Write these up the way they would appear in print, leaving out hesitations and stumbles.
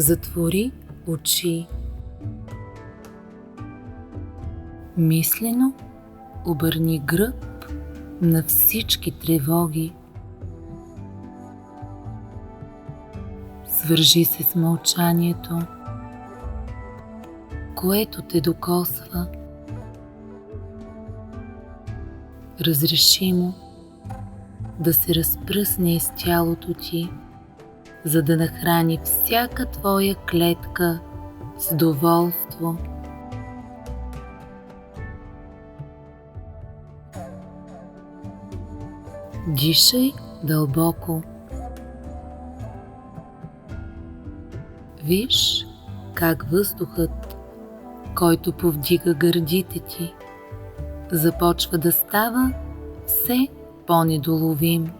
Затвори очи. Мислено обърни гръб на всички тревоги. Свържи се с мълчанието, което те докосва. Разреши му да се разпръсне из тялото ти, за да нахрани всяка твоя клетка с доволство. Дишай дълбоко. Виж как въздухът, който повдига гърдите ти, започва да става все по-недоловим.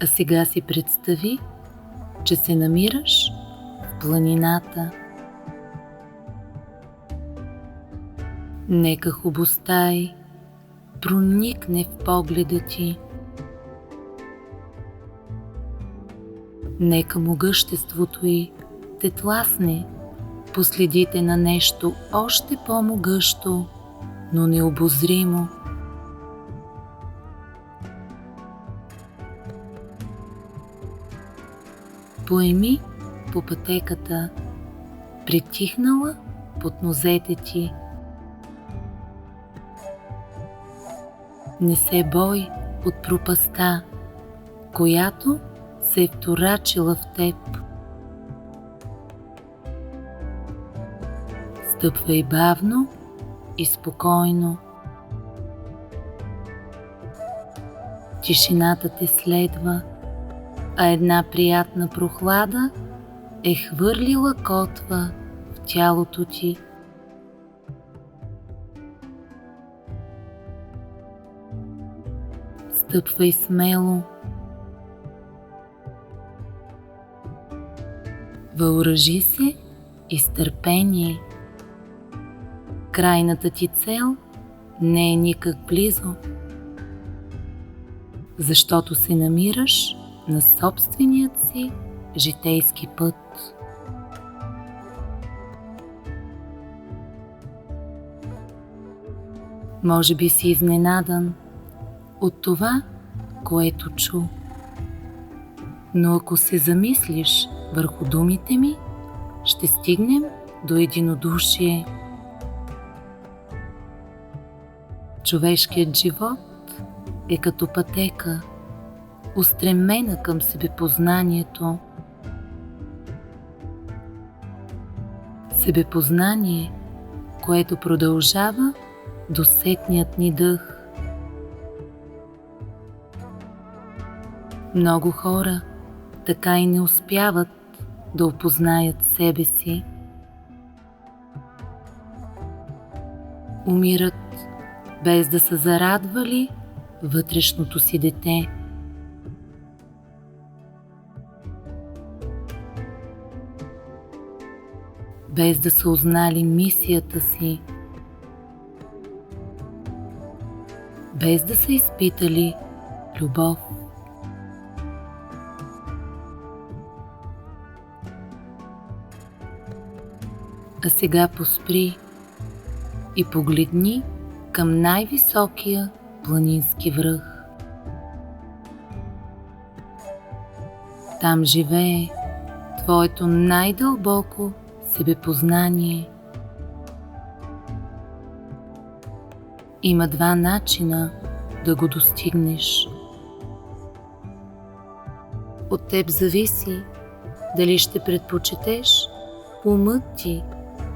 А сега си представи, че се намираш в планината. Нека хубостта й проникне в погледа ти. Нека могъществото й те тласне по следите на нещо още по-могъщо, но необозримо. Поеми по пътеката, притихнала под нозете ти. Не се бой от пропастта, която се е вторачила в теб. Стъпвай бавно и спокойно. Тишината те следва, а една приятна прохлада е хвърлила котва в тялото ти. Стъпвай смело. Въоръжи се и с търпение. Крайната ти цел не е никак близо, защото се намираш на собственият си житейски път. Може би си изненадан от това, което чу. Но ако се замислиш върху думите ми, ще стигнем до единодушие. Човешкият живот е като пътека, устремена към себепознанието. Себепознание, което продължава до сетният ни дъх. Много хора така и не успяват да опознаят себе си. Умират без да са зарадвали вътрешното си дете. Без да са узнали мисията си. Без да са изпитали любов. А сега поспри и погледни към най-високия планински връх. Там живее твоето най-дълбоко себепознание. Има два начина да го достигнеш. От теб зависи дали ще предпочетеш умът ти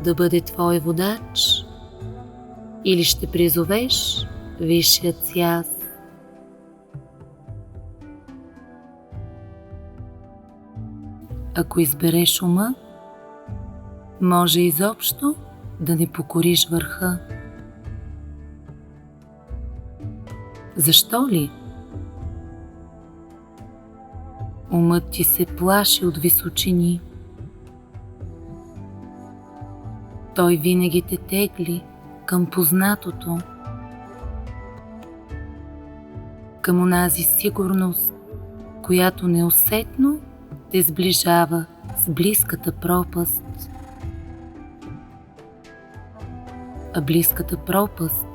да бъде твой водач или ще призовеш висшият си аз. Ако избереш ума, може изобщо да не покориш върха. Защо ли? Умът ти се плаши от височини. Той винаги те тегли към познатото, към онази сигурност, която неусетно те сближава с близката пропаст. А близката пропаст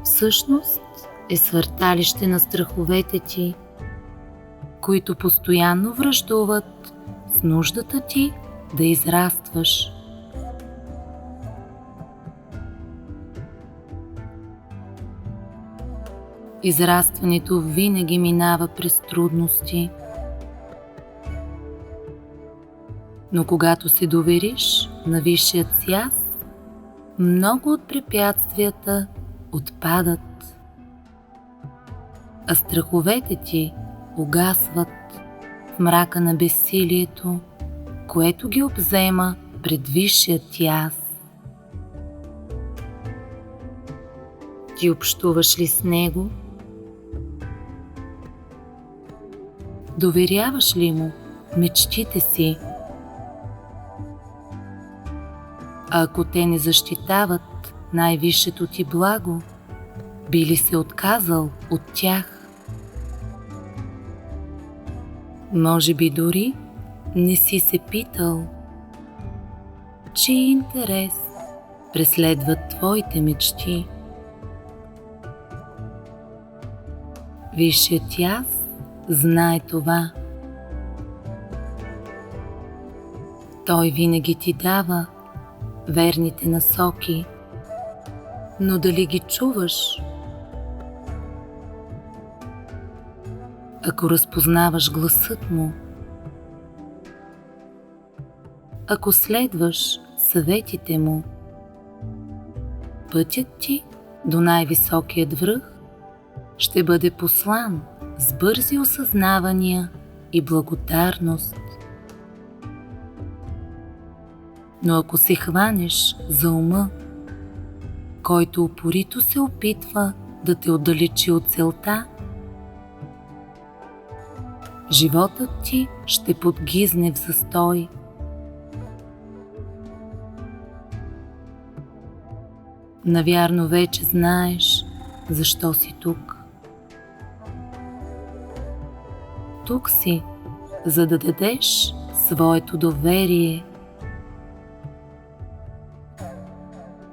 всъщност е свърталище на страховете ти, които постоянно враждуват с нуждата ти да израстваш. Израстването винаги минава през трудности. Но когато се довериш на висшият си аз, много от препятствията отпадат, а страховете ти угасват в мрака на безсилието, което ги обзема пред висшият ти аз. Ти общуваш ли с него? Доверяваш ли му мечтите си? А ако те не защитават най-висшето ти благо, би ли се отказал от тях? Може би дори не си се питал, чий интерес преследват твоите мечти. Висшият ти аз знае това. Той винаги ти дава верните насоки, но дали ги чуваш? Ако разпознаваш гласът му, ако следваш съветите му, пътят ти до най-високият връх ще бъде послан с бързи осъзнавания и благодарност. Но ако се хванеш за ума, който упорито се опитва да те отдалечи от целта, животът ти ще подгизне в застой. Навярно вече знаеш защо си тук. Тук си, за да дадеш своето доверие.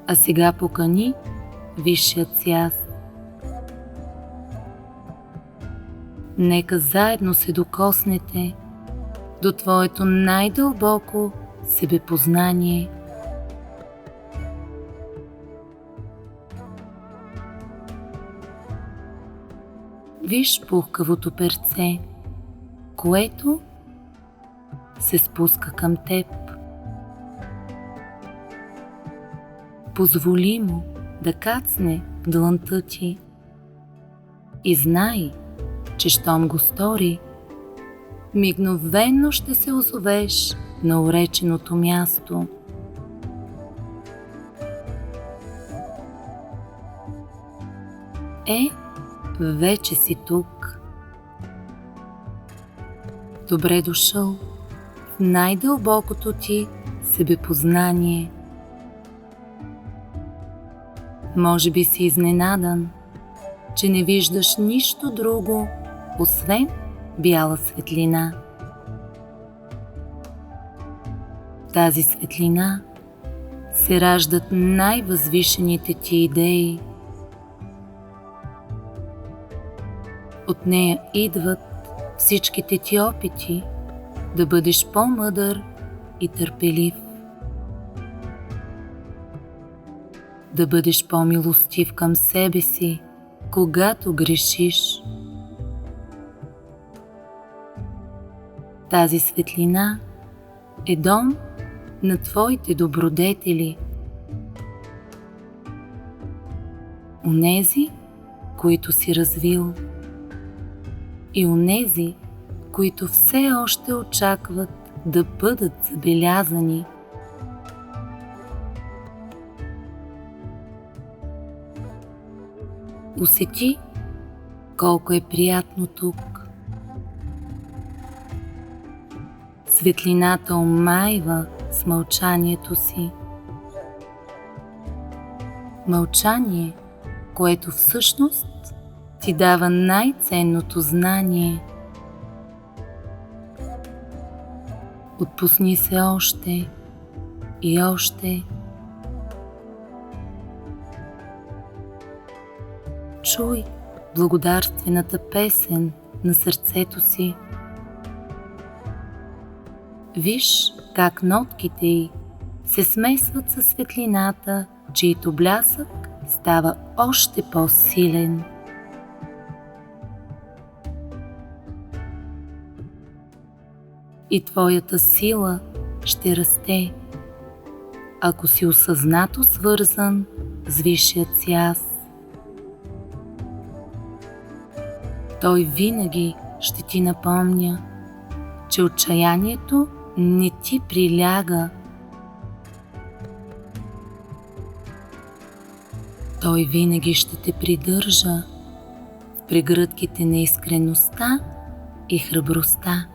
А сега покани висшият си аз. Нека заедно се докоснете до твоето най-дълбоко себепознание. Виж пухкавото перце, което се спуска към теб. Позволи му да кацне в длънта ти и знай, че щом го стори, мигновено ще се озовеш на уреченото място. Вече си тук. Добре дошъл в най-дълбокото ти себепознание. Може би си изненадан, че не виждаш нищо друго, освен бяла светлина. Тази светлина се раждат най-възвишените ти идеи. От нея идват всичките ти опити да бъдеш по-мъдър и търпелив. Да бъдеш по-милостив към себе си, когато грешиш. Тази светлина е дом на твоите добродетели. Онези, които си развил, и онези, които все още очакват да бъдат забелязани. Усети колко е приятно тук. Светлината омайва с мълчанието си. Мълчание, което всъщност ти ти дава най-ценното знание. Отпусни се още и още. Чуй благодарствената песен на сърцето си. Виж как нотките й се смесват със светлината, чийто блясък става още по-силен. И твоята сила ще расте, ако си осъзнато свързан с Висшият си аз. Той винаги ще ти напомня, че отчаянието не ти приляга. Той винаги ще те придържа в прегръдките на искреността и храбростта.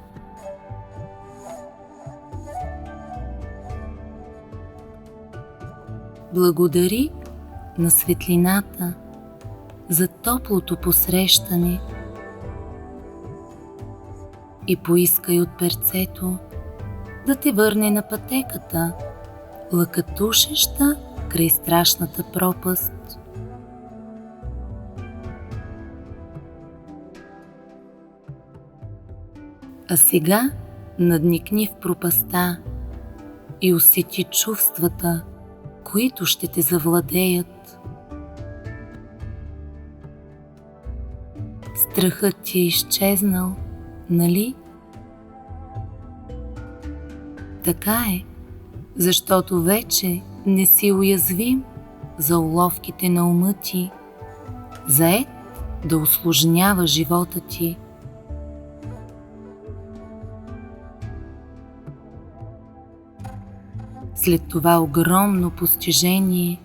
Благодари на светлината за топлото посрещане и поискай от перцето да те върне на пътеката, лъкатушеща край страшната пропаст. А сега надникни в пропаста и усети чувствата, които ще те завладеят. Страхът ти е изчезнал, нали? Така е, защото вече не си уязвим за уловките на ума ти, заед да усложнява живота ти. След това огромно постижение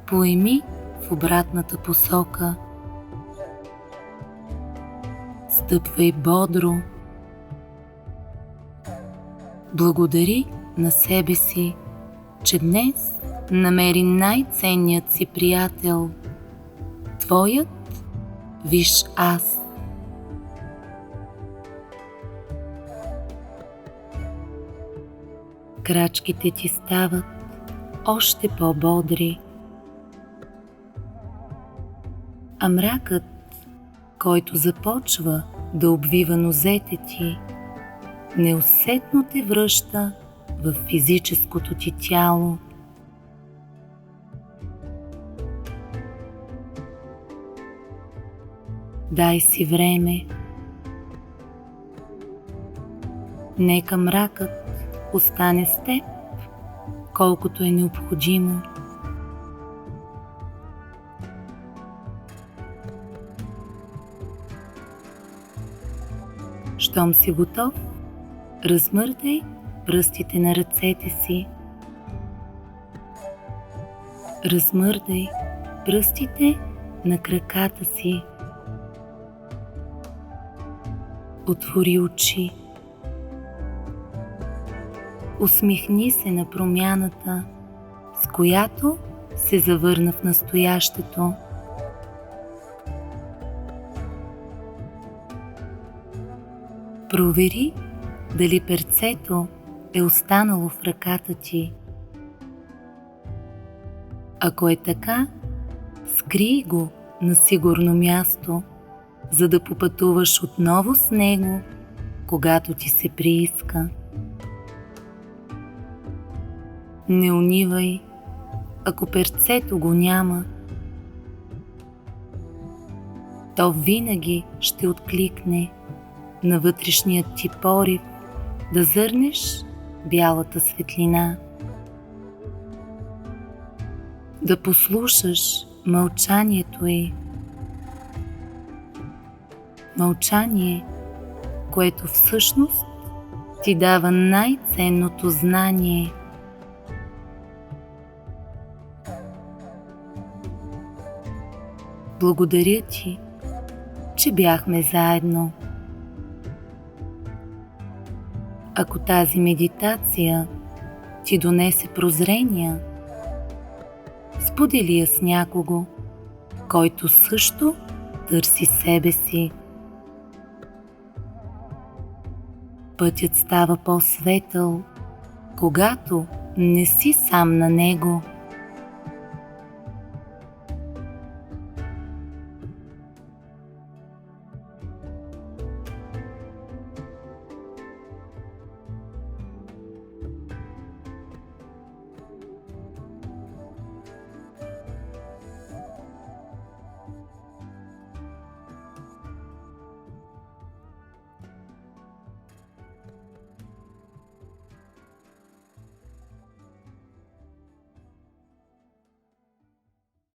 поеми в обратната посока. Стъпвай бодро. Благодари на себе си, че днес намери най-ценният си приятел, твоят Висш аз. Крачките ти стават още по-бодри, а мракът, който започва да обвива нозете ти, неусетно те връща в физическото ти тяло. Дай си време. Нека мракът остане с теб, колкото е необходимо. Щом си готов, размърдай пръстите на ръцете си. Размърдай пръстите на краката си. Отвори очи. Усмихни се на промяната, с която се завърна в настоящето. Провери дали перцето е останало в ръката ти. Ако е така, скрий го на сигурно място, за да попътуваш отново с него, когато ти се прииска. Не унивай, ако перцето го няма. То винаги ще откликне на вътрешният ти порив да зърнеш бялата светлина. Да послушаш мълчанието й. Мълчание, което всъщност ти дава най-ценното знание. Благодаря ти, че бяхме заедно. Ако тази медитация ти донесе прозрения, сподели я с някого, който също търси себе си. Пътят става по-светъл, когато не си сам на него.